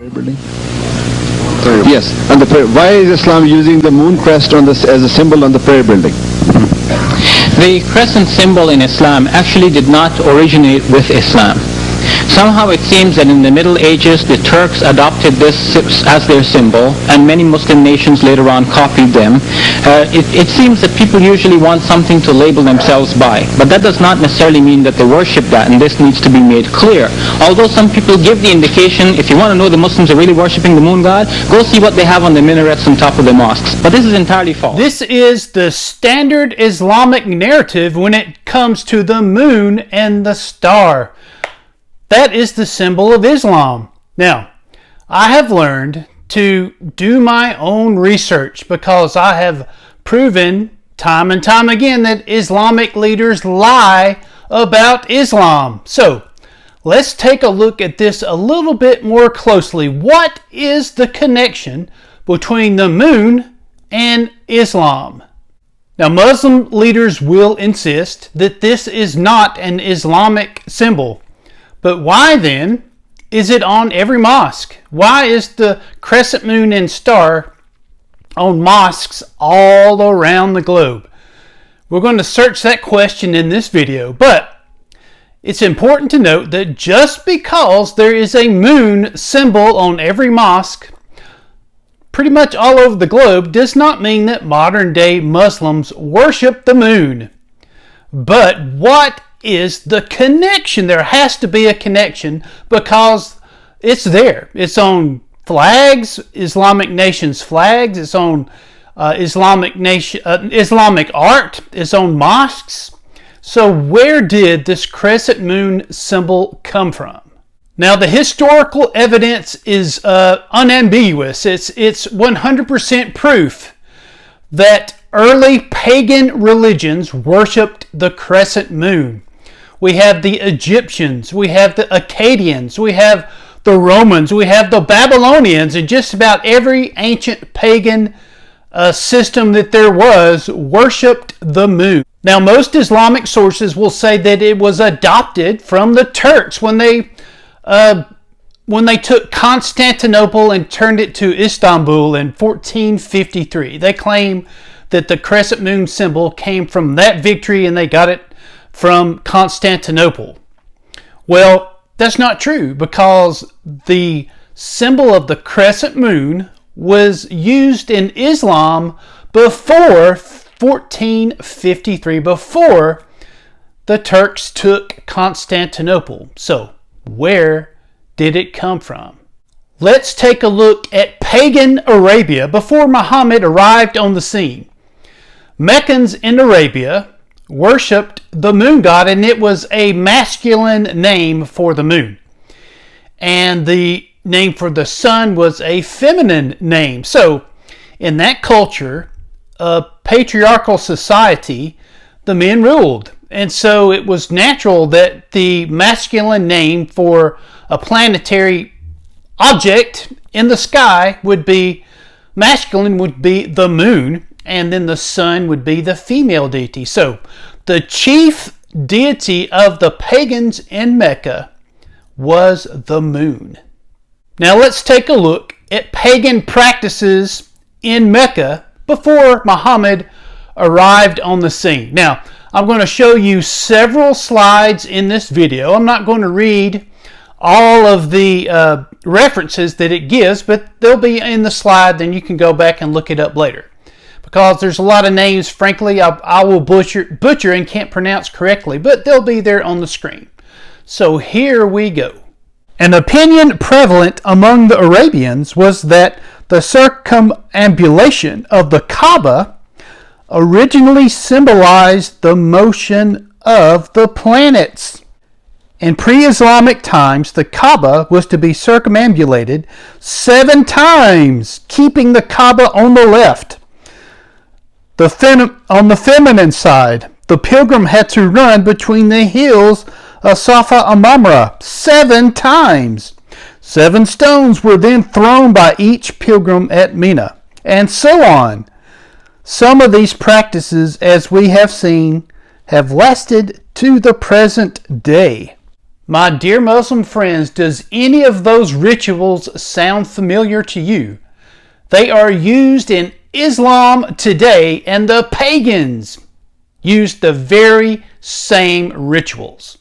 Building? Yes. And why is Islam using the moon crest as a symbol on the prayer building? The crescent symbol in Islam actually did not originate with Islam. Somehow it seems that in the Middle Ages the Turks adopted this as their symbol, and many Muslim nations later on copied them. It seems that people usually want something to label themselves by, but that does not necessarily mean that they worship that, and this needs to be made clear. Although some people give the indication, if you want to know the Muslims are really worshipping the moon god, go see what they have on the minarets on top of the mosques. But this is entirely false. This is the standard Islamic narrative when it comes to the moon and the star. That is the symbol of Islam. Now, I have learned to do my own research because I have proven time and time again that Islamic leaders lie about Islam. So, let's take a look at this a little bit more closely. What is the connection between the moon and Islam? Now, Muslim leaders will insist that this is not an Islamic symbol. But why then is it on every mosque? Why is the crescent moon and star on mosques all around the globe? We're going to search that question in this video, but it's important to note that just because there is a moon symbol on every mosque, pretty much all over the globe, does not mean that modern day Muslims worship the moon. But what is the connection? There has to be a connection because it's there. It's on flags, Islamic nations' flags. It's on Islamic art. It's on mosques. So where did this crescent moon symbol come from? Now, the historical evidence is unambiguous. It's 100% proof that early pagan religions worshipped the crescent moon. We have the Egyptians, we have the Akkadians, we have the Romans, we have the Babylonians, and just about every ancient pagan system that there was worshipped the moon. Now, most Islamic sources will say that it was adopted from the Turks when they took Constantinople and turned it to Istanbul in 1453. They claim that the crescent moon symbol came from that victory and they got it from Constantinople. Well, that's not true because the symbol of the crescent moon was used in Islam before 1453, before the Turks took Constantinople. So, where did it come from? Let's take a look at pagan Arabia before Muhammad arrived on the scene. Meccans in Arabia worshipped the moon god, and it was a masculine name for the moon. And the name for the sun was a feminine name. So, in that culture, a patriarchal society, the men ruled. And so it was natural that the masculine name for a planetary object in the sky would be masculine, would be the moon, and then the sun would be the female deity. So the chief deity of the pagans in Mecca was the moon. Now let's take a look at pagan practices in Mecca before Muhammad arrived on the scene. Now, I'm going to show you several slides in this video. I'm not going to read all of the references that it gives, but they'll be in the slide, then you can go back and look it up later. Because there's a lot of names, frankly, I will butcher and can't pronounce correctly, but they'll be there on the screen. So here we go. An opinion prevalent among the Arabians was that the circumambulation of the Kaaba originally symbolized the motion of the planets. In pre-Islamic times, the Kaaba was to be circumambulated 7 times, keeping the Kaaba on the left. On the feminine side, the pilgrim had to run between the hills of Safa and Marwa 7 times. 7 stones were then thrown by each pilgrim at Mina, and so on. Some of these practices, as we have seen, have lasted to the present day. My dear Muslim friends, does any of those rituals sound familiar to you? They are used in Islam today, and the pagans used the very same rituals.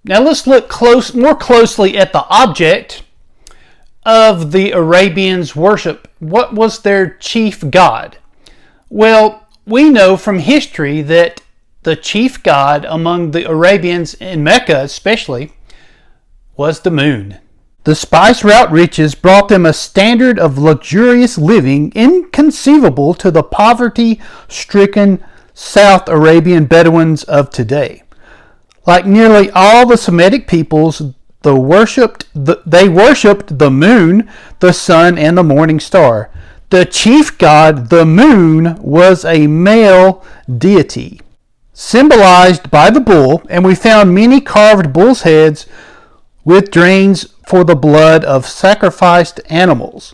Now let's look more closely at the object of the Arabians' worship. What was their chief god? Well, we know from history that the chief god among the Arabians in Mecca especially was the moon. The spice route riches brought them a standard of luxurious living inconceivable to the poverty-stricken South Arabian Bedouins of today. Like nearly all the Semitic peoples, they worshipped the moon, the sun, and the morning star. The chief god, the moon, was a male deity, symbolized by the bull, and we found many carved bull's heads with drains for the blood of sacrificed animals.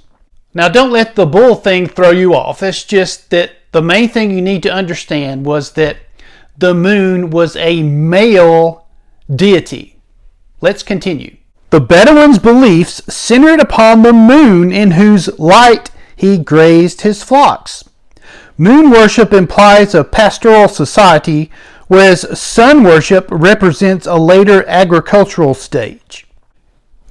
Now don't let the bull thing throw you off. It's just that the main thing you need to understand was that the moon was a male deity. Let's continue. The Bedouin's beliefs centered upon the moon, in whose light he grazed his flocks. Moon worship implies a pastoral society, whereas sun worship represents a later agricultural stage.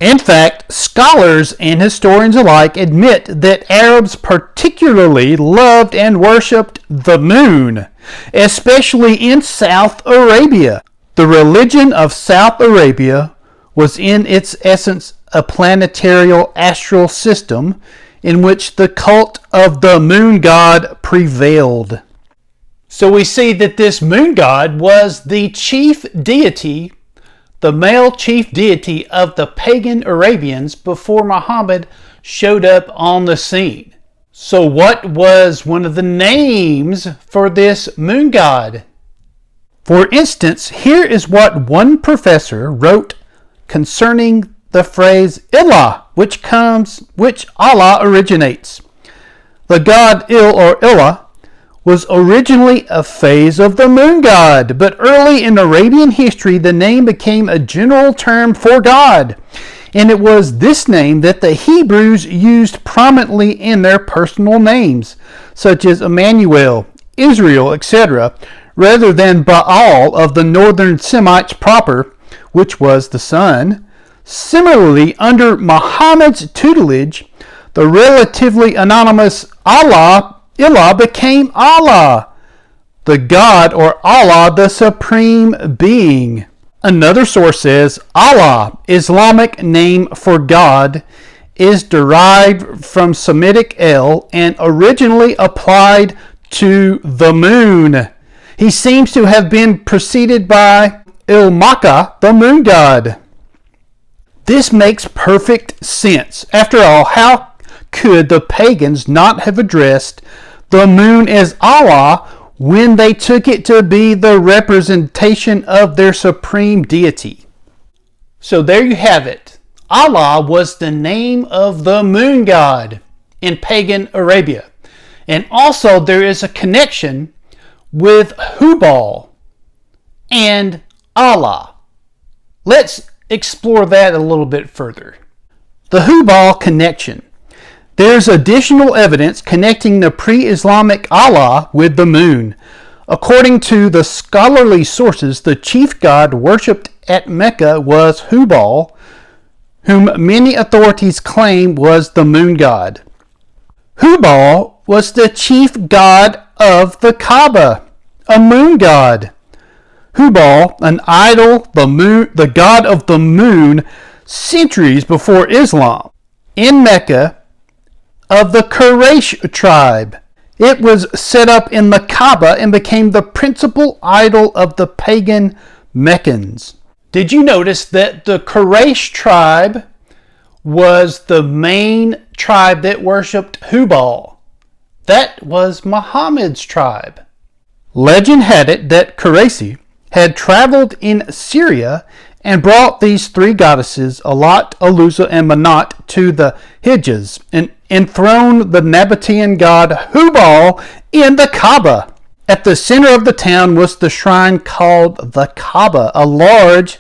In fact, scholars and historians alike admit that Arabs particularly loved and worshipped the moon, especially in South Arabia. The religion of South Arabia was in its essence a planetary astral system in which the cult of the moon god prevailed. So we see that this moon god was the chief deity, the male chief deity of the pagan Arabians before Muhammad showed up on the scene. So what was one of the names for this moon god? For instance, here is what one professor wrote concerning the phrase Ilah, which Allah originates. The god Il or Ilah was originally a phase of the moon god, but early in Arabian history the name became a general term for God, and it was this name that the Hebrews used prominently in their personal names, such as Emmanuel, Israel, etc., rather than Baal of the northern Semites proper, which was the sun. Similarly, under Muhammad's tutelage, the relatively anonymous Ilah became Allah, the God, or Allah, the supreme being. Another source says Allah, Islamic name for God, is derived from Semitic El and originally applied to the moon. He seems to have been preceded by Ilmaka, the moon god. This makes perfect sense. After all, how could the pagans not have addressed the moon as Allah when they took it to be the representation of their supreme deity? So there you have it. Allah was the name of the moon god in pagan Arabia. And also there is a connection with Hubal and Allah. Let's explore that a little bit further. The Hubal connection. There's additional evidence connecting the pre-Islamic Allah with the moon. According to the scholarly sources, the chief god worshipped at Mecca was Hubal, whom many authorities claim was the moon god. Hubal was the chief god of the Kaaba, a moon god. Hubal, an idol, the god of the moon, centuries before Islam. In Mecca, of the Quraysh tribe. It was set up in the Kaaba and became the principal idol of the pagan Meccans. Did you notice that the Quraysh tribe was the main tribe that worshipped Hubal? That was Muhammad's tribe. Legend had it that Quraysh had traveled in Syria and brought these three goddesses, Alat, Aluza, and Manat, to the Hijaz and enthroned the Nabatean god Hubal in the Kaaba. At the center of the town was the shrine called the Kaaba, a large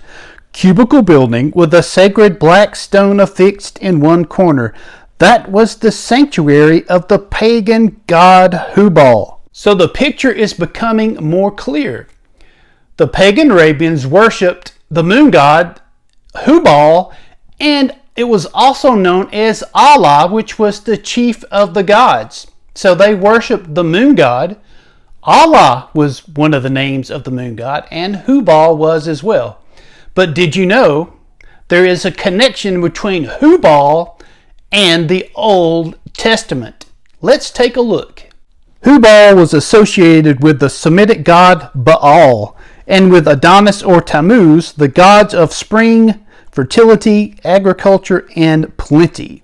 cubical building with a sacred black stone affixed in one corner. That was the sanctuary of the pagan god Hubal. So the picture is becoming more clear. The pagan Arabians worshipped the moon god Hubal, and it was also known as Allah, which was the chief of the gods. So they worshipped the moon god. Allah was one of the names of the moon god, and Hubal was as well. But did you know there is a connection between Hubal and the Old Testament? Let's take a look. Hubal was associated with the Semitic god Baal, and with Adonis or Tammuz, the gods of spring, fertility, agriculture, and plenty.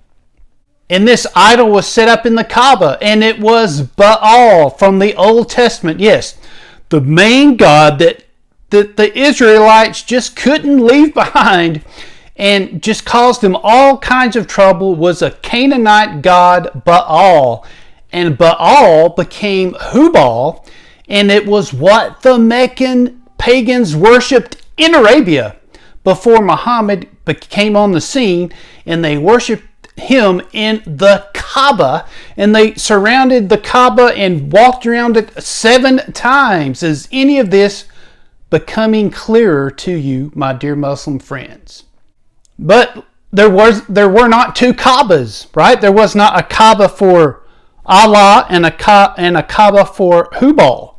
And this idol was set up in the Kaaba, and it was Baal from the Old Testament. Yes, the main god that the Israelites just couldn't leave behind and just caused them all kinds of trouble was a Canaanite god, Baal. And Baal became Hubal, and it was what the Meccan pagans worshipped in Arabia before Muhammad came on the scene, and they worshipped him in the Kaaba, and they surrounded the Kaaba and walked around it 7 times. Is any of this becoming clearer to you, my dear Muslim friends? But there were not 2 Kaabas, right? There was not a Kaaba for Allah and a Kaaba for Hubal.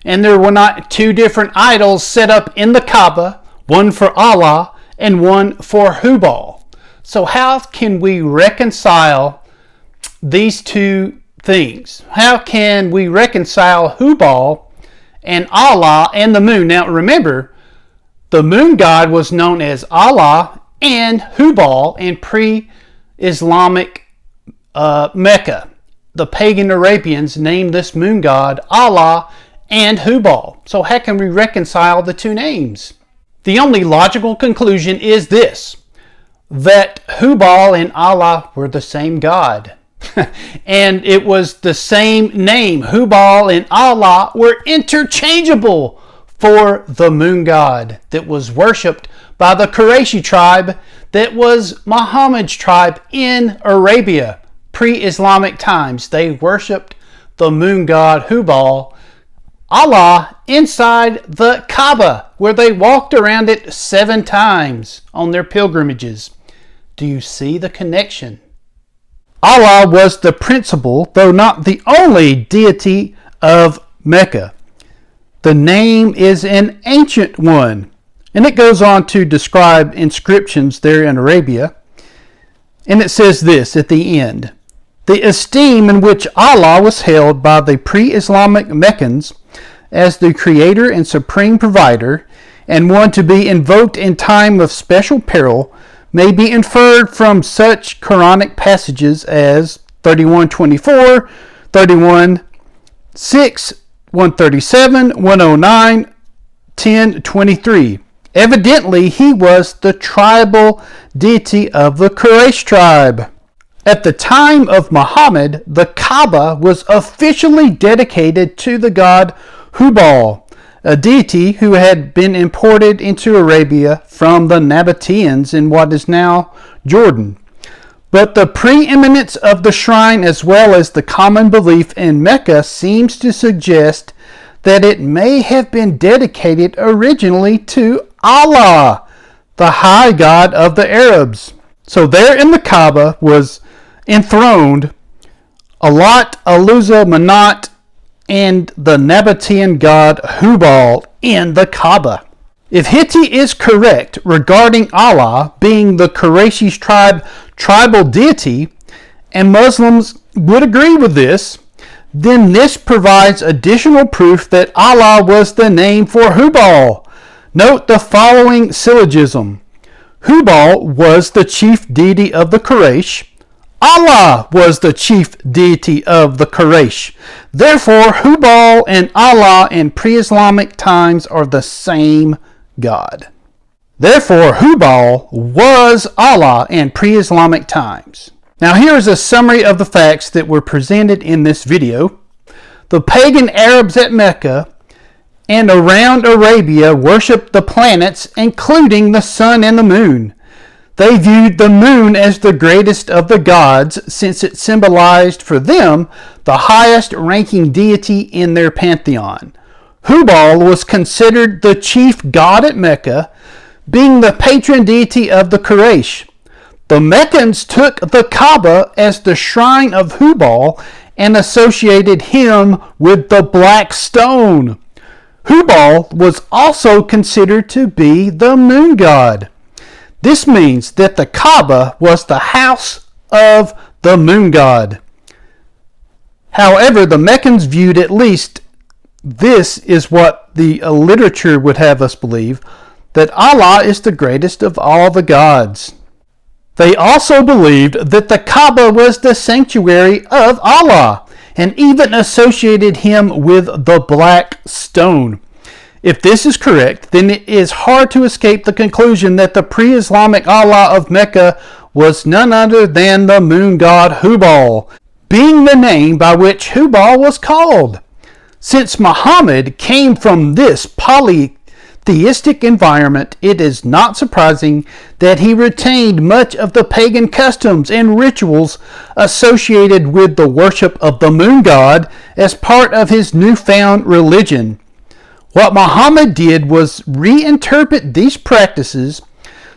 And there were not 2 different idols set up in the Kaaba, one for Allah and one for Hubal. So how can we reconcile these 2 things? How can we reconcile Hubal and Allah and the moon? Now remember, the moon god was known as Allah and Hubal in pre-Islamic Mecca. The pagan Arabians named this moon god Allah and Hubal. So how can we reconcile the 2 names? The only logical conclusion is this, that Hubal and Allah were the same god. And it was the same name. Hubal and Allah were interchangeable for the moon god that was worshipped by the Qurayshi tribe that was Muhammad's tribe in Arabia. Pre-Islamic times, they worshipped the moon god Hubal, Allah, inside the Kaaba, where they walked around it 7 times on their pilgrimages. Do you see the connection? Allah was the principal, though not the only, deity of Mecca. The name is an ancient one, and it goes on to describe inscriptions there in Arabia. And it says this at the end: the esteem in which Allah was held by the pre-Islamic Meccans as the creator and supreme provider, and one to be invoked in time of special peril, may be inferred from such Quranic passages as 31:24, 31:6, 137, 109, 10:23. Evidently, he was the tribal deity of the Quraysh tribe. At the time of Muhammad, the Kaaba was officially dedicated to the god Hubal, a deity who had been imported into Arabia from the Nabateans in what is now Jordan. But the preeminence of the shrine, as well as the common belief in Mecca, seems to suggest that it may have been dedicated originally to Allah, the high god of the Arabs. So there in the Kaaba was enthroned Alat, Aluza, Manat, and the Nabatean god Hubal in the Kaaba. If Hitti is correct regarding Allah being the Quraysh tribal deity, and Muslims would agree with this, then this provides additional proof that Allah was the name for Hubal. Note the following syllogism. Hubal was the chief deity of the Quraysh. Allah was the chief deity of the Quraysh. Therefore, Hubal and Allah in pre-Islamic times are the same God. Therefore, Hubal was Allah in pre-Islamic times. Now here is a summary of the facts that were presented in this video. The pagan Arabs at Mecca and around Arabia worshipped the planets, including the sun and the moon. They viewed the moon as the greatest of the gods, since it symbolized for them the highest ranking deity in their pantheon. Hubal was considered the chief god at Mecca, being the patron deity of the Quraysh. The Meccans took the Kaaba as the shrine of Hubal and associated him with the black stone. Hubal was also considered to be the moon god. This means that the Kaaba was the house of the moon god. However, the Meccans viewed, at least this is what the literature would have us believe, that Allah is the greatest of all the gods. They also believed that the Kaaba was the sanctuary of Allah, and even associated him with the black stone. If this is correct, then it is hard to escape the conclusion that the pre-Islamic Allah of Mecca was none other than the moon god Hubal, being the name by which Hubal was called. Since Muhammad came from this polytheistic environment, it is not surprising that he retained much of the pagan customs and rituals associated with the worship of the moon god as part of his newfound religion. What Muhammad did was reinterpret these practices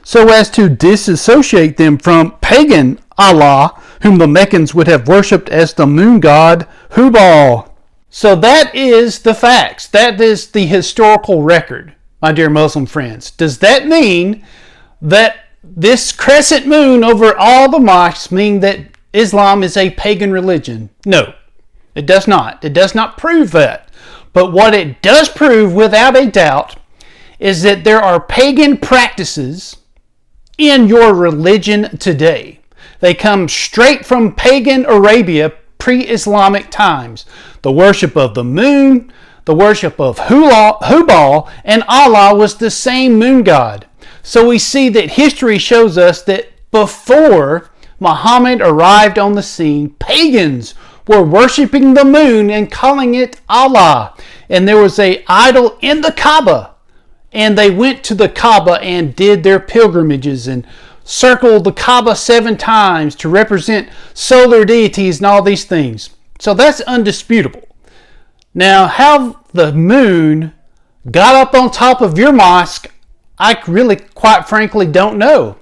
so as to disassociate them from pagan Allah, whom the Meccans would have worshipped as the moon god Hubal. So that is the facts. That is the historical record, my dear Muslim friends. Does that mean that this crescent moon over all the mosques mean that Islam is a pagan religion? No, it does not. It does not prove that. But what it does prove without a doubt is that there are pagan practices in your religion today. They come straight from pagan Arabia, pre-Islamic times. The worship of the moon, the worship of Hubal, and Allah was the same moon god. So we see that history shows us that before Muhammad arrived on the scene, pagans were worshiping the moon and calling it Allah. And there was an idol in the Kaaba. And they went to the Kaaba and did their pilgrimages and circled the Kaaba 7 times to represent solar deities and all these things. So that's undisputable. Now, how the moon got up on top of your mosque, I really, quite frankly, don't know.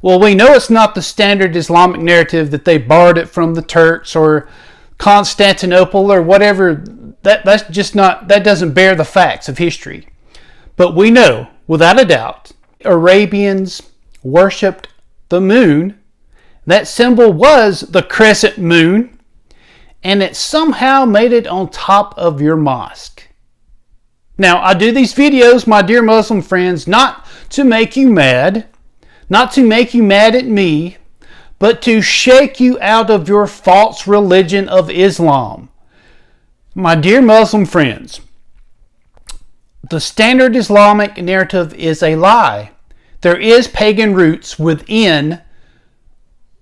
Well, we know it's not the standard Islamic narrative that they borrowed it from the Turks or Constantinople or whatever. That's just not, that doesn't bear the facts of history. But we know, without a doubt, Arabians worshipped the moon. That symbol was the crescent moon, and it somehow made it on top of your mosque. Now, I do these videos, my dear Muslim friends, not to make you mad, not to make you mad at me, but to shake you out of your false religion of Islam. My dear Muslim friends, the standard Islamic narrative is a lie. There is pagan roots within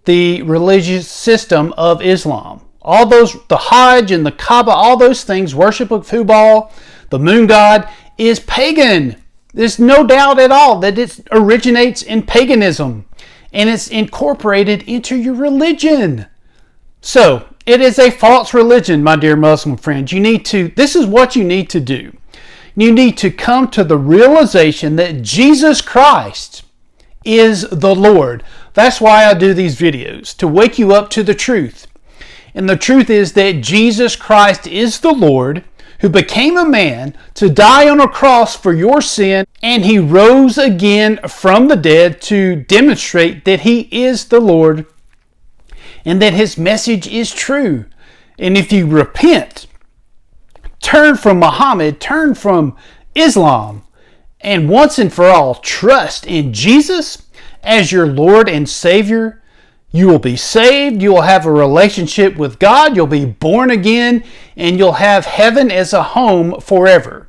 the religious system of Islam. All those, the Hajj and the Kaaba, all those things, worship of Hubal, the moon god, is pagan. There's no doubt at all that it originates in paganism and it's incorporated into your religion. So, it is a false religion, my dear Muslim friends. This is what you need to do. You need to come to the realization that Jesus Christ is the Lord. That's why I do these videos, to wake you up to the truth. And the truth is that Jesus Christ is the Lord who became a man to die on a cross for your sin, and he rose again from the dead to demonstrate that he is the Lord and that his message is true. And if you repent, turn from Muhammad, turn from Islam, and once and for all trust in Jesus as your Lord and Savior, you will be saved, you will have a relationship with God, you'll be born again, and you'll have heaven as a home forever.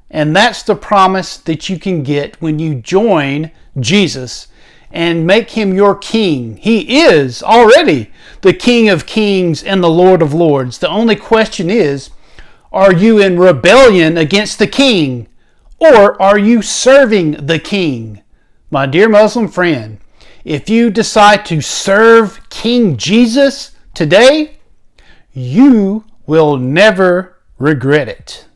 And that's the promise that you can get when you join Jesus and make him your king. He is already the King of Kings and the Lord of Lords. The only question is, Are you in rebellion against the king? Or are you serving the king? My dear Muslim friend, if you decide to serve King Jesus today, you will never regret it.